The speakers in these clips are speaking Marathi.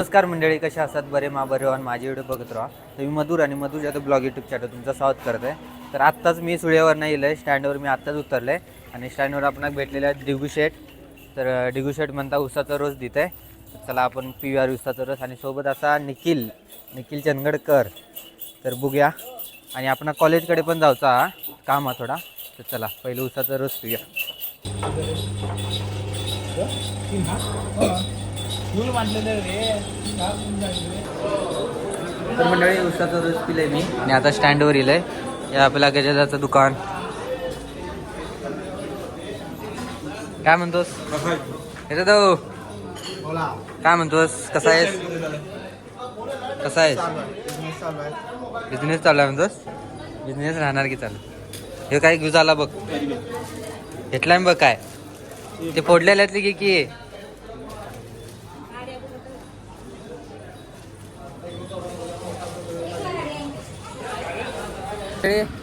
नमस्कार मंडळी, कशा असतात? बरे बरे माझे व्हिडिओ बघत राहा. तर मी मधुर आणि मधुर यादव ब्लॉग यूट्यूब चॅनल तुमचं स्वागत करत आहे. तर आत्ताच मी सुळेवर नाही येलो आहे, स्टँडवर मी आत्ताच उतरलो आहे आणि स्टँडवर आपण भेटलेले आहेत डिगू शेठ. तर डिगू शेठ म्हणता उसाचा रस देत आहे. चला आपण पिऊया उसाचा रस आणि सोबत असा निखिल चंदगडकर. तर बघूया आणि आपण कॉलेजकडे पण जाऊचा काम हा थोडा. तर चला पहिले उसाचा रस पिऊया. तर मंडळी उसाचा रस पिले मी आणि आता स्टँडवर येईल आहे. या आपल्या गजाचं दुकान. काय म्हणतोस येतो तो? काय म्हणतोस? कसा आहेस? बिझनेस चालू आहे म्हणतोस? बिझनेस राहणार की चालू? हे काय घेऊ झाला बघ, घेतलाय बघ. काय ते फोडलेल्यातली की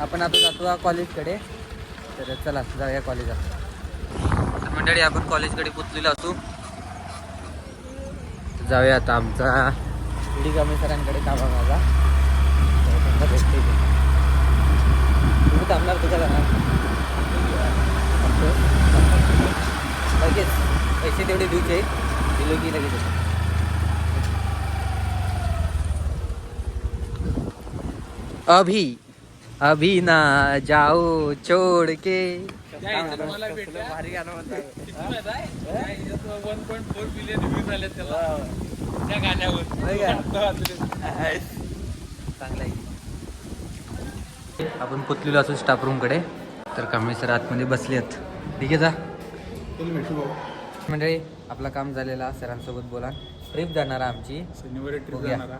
आपण आता जातो कॉलेजकडे. तर चला जाऊया कॉलेजात. तर मंडळी आपण कॉलेजकडे पोचलेलो असू. जाऊया आता आमचा डी कांबळे सरांकडे काम आहे माझा. भेटते तुम्ही थांबणार तुझ्या जाणार लगेच पैसे तेवढे द्यायचे दिलो की लगेच. अभी ना जाओ छोड़ के. भारी गाणं म्हणतात. 1.4 बिलियन व्ह्यूज आले त्याला त्या गाण्यावर. चांगलं आहे. आपण पोचलेलो असो स्टाफ रूम कडे. तर कांबळे सर आतमध्ये बसले आहेत. ठीक आहे जा मंडळी, आपलं काम झालेला. सरांसोबत बोला. ट्रिप जाणार आमची शनिवारी ट्रिप बघूया. जाणार.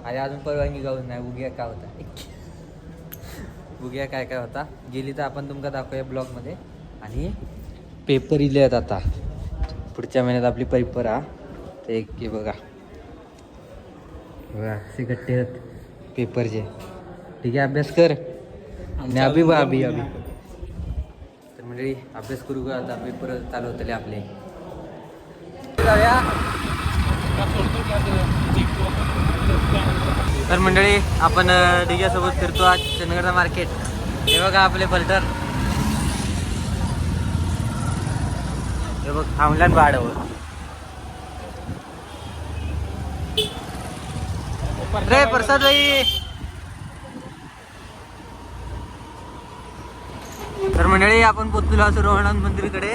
आणि अजून परवानगी गाऊन नाही. बघूया काय होता. बघूया काय काय होता. गेली तर आपण तुमका दाखवूया ब्लॉगमध्ये. आणि पेपर इले आहेत आता. पुढच्या महिन्यात आपली पेपर हा. तर एक की बघा असे गट्टे आहेत पेपरचे. ठीक आहे, अभ्यास कर. आणि अभि तर म्हणजे अभ्यास करू का आता? पेपर चालू होतले आपले. तर मंडळी आपण डिग्यासोबत फिरतो आज चंदगडचा मार्केट. हे बघा आपले पलटर. हे बघ थांबल्यान भाडवर. रे प्रसाद भाई. तर मंडळी आपण पोचलो असं रोहनाथ मंदिरकडे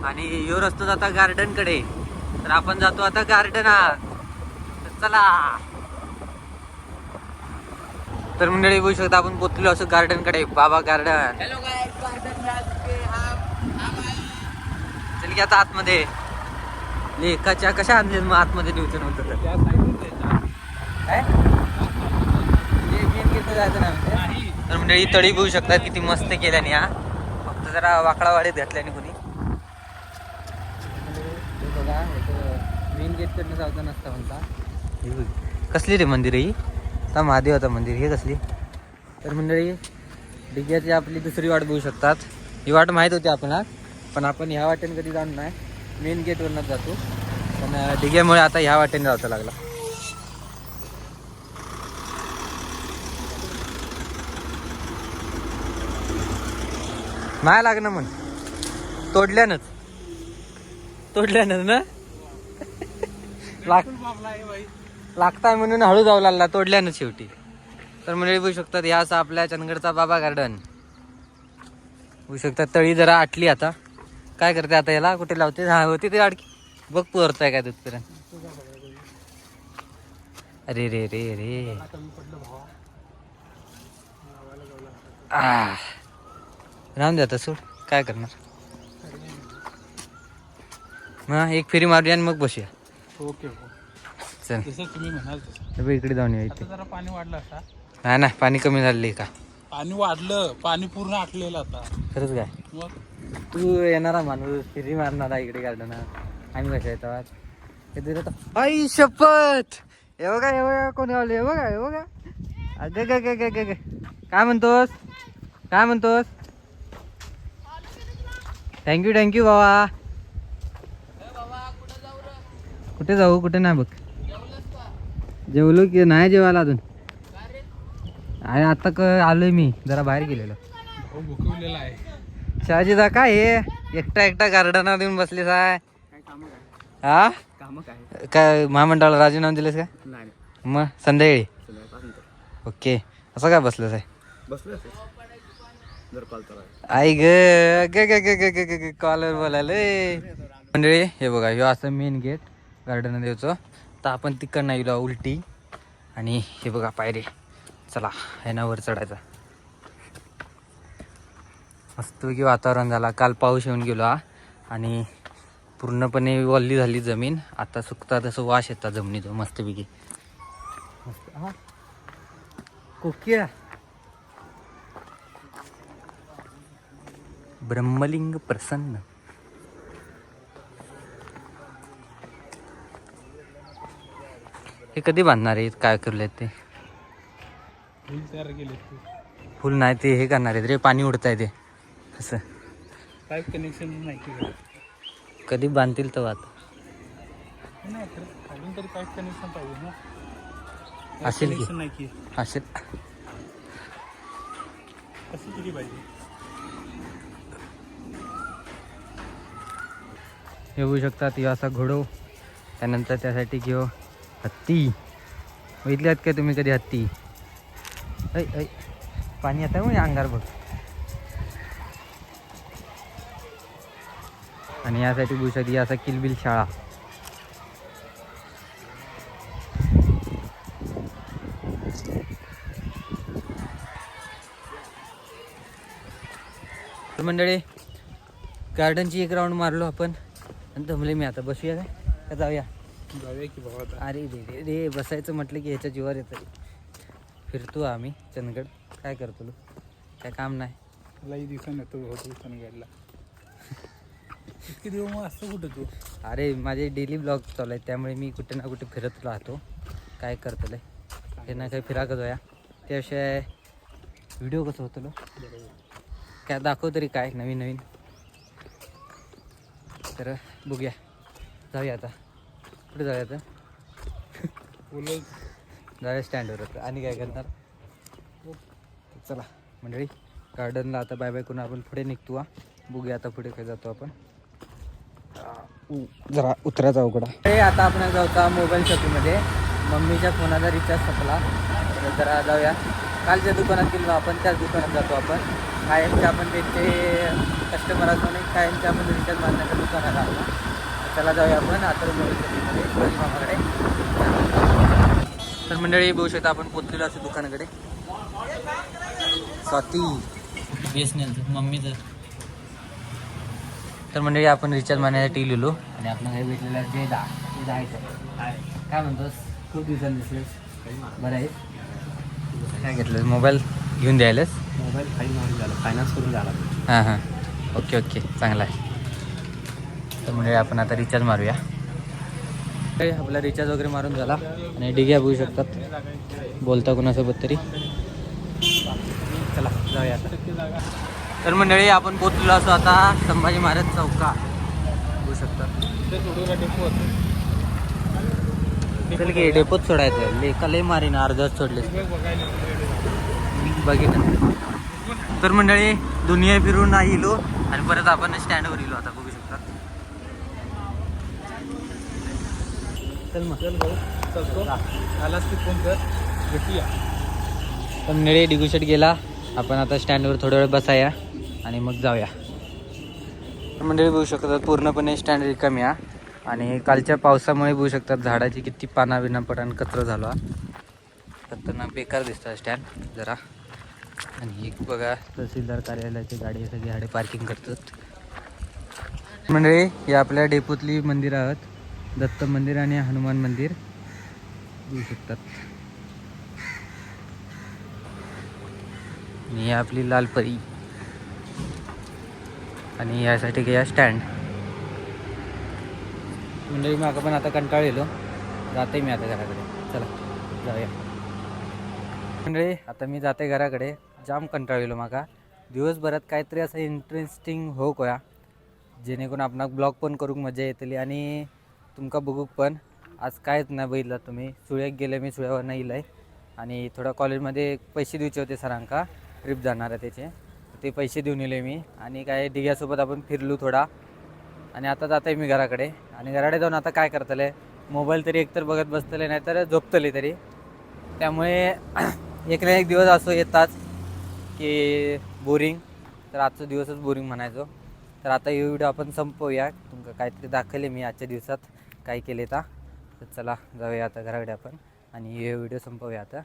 आणि यो रस्ता जाता गार्डन कडे. तर आपण जातो आता गार्डनात. चला. तर मंडळी बघू शकता आपण पोचलो असं गार्डन कडे. बाबा गार्डन. चल की आता आतमध्ये. लेखाच्या कशा आणले मग आतमध्ये न्यूचं नव्हतं तर काय मेन गेट जायचं नाही. तर मंडळी तळी बघू शकता किती मस्त केल्याने. हा फक्त जरा वाकडा वाडीत घातल्याने कोणी. बघा मेन गेट कडनं जायचं नसतं म्हणता. कसली रे मंदिर ही? आता महादेवाचं मंदिर. हे कसली? तर मंडळी डिग्याची आपली दुसरी वाट बघू शकतात. ही वाट माहीत होती आपल्याला, पण आपण ह्या वाटेने कधी जाणार नाही. मेन गेटवरनंच जातो. पण डिग्यामुळे आता ह्या वाटेने जावं लागला. नाही लागणं म्हण. तोडल्यानच ना. लागताय म्हणून हळू जाऊ लागला. तोडल्यानच शेवटी. तर मंडळी बघू शकतात ह्या असा आपल्या चंदगडचा बाबा गार्डन. बघू शकतात तळी जरा आटली आता. काय करते आता याला? कुठे लावते? हा होती ते अडकी. बघ पोरताय काय दूधपर्यंत. अरे रे रे रे. राहून द्या आता, सोड. काय करणार मग? एक फेरी मारूया आणि मग बसूया. ओके चल जसं तुम्ही म्हणाल तसं. इकडे जाऊन येऊ. आता जरा पाणी वाढलं आता. नाही ना, पाणी कमी झाले का? पाणी वाढलं. पाणी पूर्ण आटलेलं आता. खरंच काय? मग तू येणारा माणूस फिरी मारणारा इकडे गार्डनात. आम्ही कशा येतो आई शपथ. हे बघा कोणी आले. हे बघा अगे काय म्हणतोस? थँक्यू बाबा. कुठे जाऊ कुठे नाही बघ. जेवलो की नाही जेवायला अजून. अरे आता आलोय मी जरा बाहेर गेलेलो. भुकवलेला आहे. शहाजीदा काय हे एकटा एकटा गार्डनात येऊन बसलेस आहे. हा काय महामंडळाला राजीनामा दिलेस का? मग संध्याकाळी ओके. असं काय बसलेस आहे? आई ग कॉलवर बोलायला मंडळी. हे बघा ह्यो असं मेन गेट गार्डन द्यायचं. तर आपण तिकडनं येलो उलटी. आणि हे बघा पायरे. चला ह्याना वर चढायचा. मस्तपैकी वातावरण झाला. काल पाऊस येऊन गेलो हा. आणि पूर्णपणे वल्ली झाली जमीन. आता सुकता तसं वास येतात जमिनीचं मस्तपैकी. मस्त हा कोकिळा. ब्रह्मलिंग प्रसन्न. हे कधी बांधणार आहेत? काय करलेत ते? फुल नाही ते हे करणार आहेत रे. पाणी उडताय ते असं. पाईप कनेक्शन नाही कधी बांधतील तर आता नाही. अजून तरी पाईप कनेक्शन पाहिजे ना. असेल की. नाही की असेल. कशी किती पाहिजे? येऊ शकतात किंवा असा घोडो. त्यानंतर त्यासाठी घेऊ हत्ती. बघितले आहेत का तुम्ही कधी हत्ती? ऐ ऐ पाणी आता मग अंगार बघ. आणि यासाठी भूषादी असा किलबिल शाळा. तर मंडळी गार्डनची एक राऊंड मारलो आपण आणि दमले मी. आता बसूया काय का जाऊया? जाऊया की बाबा. अरे रे रे रे बसायचं म्हटलं की ह्याच्या जीवावर येतं. फिरतो आम्ही चंदगड. काय करतो तू? काय काम नाही. लई दिवसांनी येतो होतो चंदगडला. इतके दिवस मग असतं कुठं तू? अरे माझे डेली ब्लॉग चालू आहेत त्यामुळे मी कुठे ना कुठे फिरत राहतो. काय करतो हे ना काही फिरा का जाऊया. त्याशिवाय व्हिडिओ कसं होतं काय दाखव तरी काय नवीन नवीन. तर बघूया जाऊया आता. कुठे जाऊया आता? जाऊया स्टँडवर होतं. आणि काय करणार? चला मंडळी गार्डनला आता बाय बाय करून आपण पुढे निघतो. बघूया आता पुढे काय जातो आपण. जरा उतरायचा अवघडा. आता आपण जाऊचा मोबाईल शॉपिंगमध्ये. मम्मीच्या फोनाचा रिचार्ज संपला तर जरा जाऊया. कालच्या दुकानात गेलो आपण त्याच दुकानात जातो आपण. कायमचे आपण त्यांचे कस्टमर असून कायमचे आपण रिचार्ज मारण्याच्या दुकानात आलो. चला जाऊया आपण आता मोबाईल शॉपिंगमध्ये मामाकडे. तर मंडळी बघू शकता आपण पोचलेलो असं दुकानाकडे. स्वाती BSNL मम्मीचं. तर मंडळी आपण रिचार्ज मारण्यासाठी लिहिलो आणि आपण काही भेटलेलं जे काय म्हणतोस? खूप दिवसांनी दिसलेस. बरं आहे. काय घेतलं? मोबाईल घेऊन द्यायलास? मोबाईल फायनान्स करून झाला. हां हां ओके ओके चांगला आहे. तर म्हणजे आपण आता रिचार्ज मारूया. आपला रिचार्ज वगैरे मारून झाला आणि डिग्या बघू शकतात. बोलता कोणासोबत तरी. चला जाऊया आता. तर मंडळी आपण पोचलेलो असो आता संभाजी महाराज चौका बघू शकतात. चल की डेपोत सोडायचं. लेका लय मारीन अर्धच सोडले बघितलं. तर मंडळी दुनिया फिरून येलो आणि परत आपण स्टँडवर येलो आता बघू शकतात. चल मग आलाच की फोन कर भेटूया. तर मंडळी डिगुशेट गेला. आपण आता स्टँडवर थोडा वेळ बसाया आणि मग जाऊया. मंडळी बघू शकतात पूर्णपणे स्टँड रिकामी आहे. आणि कालच्या पावसामुळे बघू शकतात झाडाची किती पाना बिना पडून कचरा झाला. खतरनाक बेकार दिसतं स्टँड जरा. आणि एक बघा तहसीलदार कार्यालयाची गाडी सगळी गाडी पार्किंग करतात. मंडळी हे आपल्या डेपोतली मंदिर आहात. दत्त मंदिर आणि हनुमान मंदिर बघू शकतात. ही आपली लालपरी आणि यासाठी घ्या स्टँड. मंडळी मागं पण आता कंटाळलेलो. जाते मी आता घराकडे. चला जाऊया. मंडळी आता मी जाते घराकडे. जाम कंटाळलेलो मागा. दिवसभरात काहीतरी असं इंटरेस्टिंग हो कोया जेणेकरून आपण ब्लॉग पण करूक मजा येतली आणि तुमका बघूक पण. आज कायच नाही बघितलं तुम्ही. सुळ्यात गेले मी, सुळ्यावर नाही येईल आहे. आणि थोडं कॉलेजमध्ये पैसे द्यायचे होते सरांका, ट्रिप जाणार आहे त्याचे, ते पैसे देऊन येले मी. आणि काय डिग्यासोबत आपण फिरलो थोडा. आणि आता जात आहे मी घराकडे. आणि घराकडे जाऊन आता काय करतले, मोबाईल तरी एकतर बघत बसतले, नाही तर झोपतले तरी. त्यामुळे एक ना एक दिवस असं येतात की बोरिंग. तर आजचा दिवसच बोरिंग म्हणायचो. तर आता हे व्हिडिओ आपण संपवूया. तुमका काहीतरी दाखवले मी आजच्या दिवसात काय केले तर चला जाऊया आता घराकडे आपण आणि हे व्हिडिओ संपवूया आता.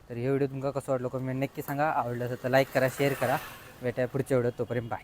तर हे व्हिडिओ तुमका कसं वाटलं कमेंट नक्की सांगा. आवडलं असेल तर लाईक करा, शेअर करा. भेटाय पुढच्या व्हिडिओ. तोपर्यंत बाय.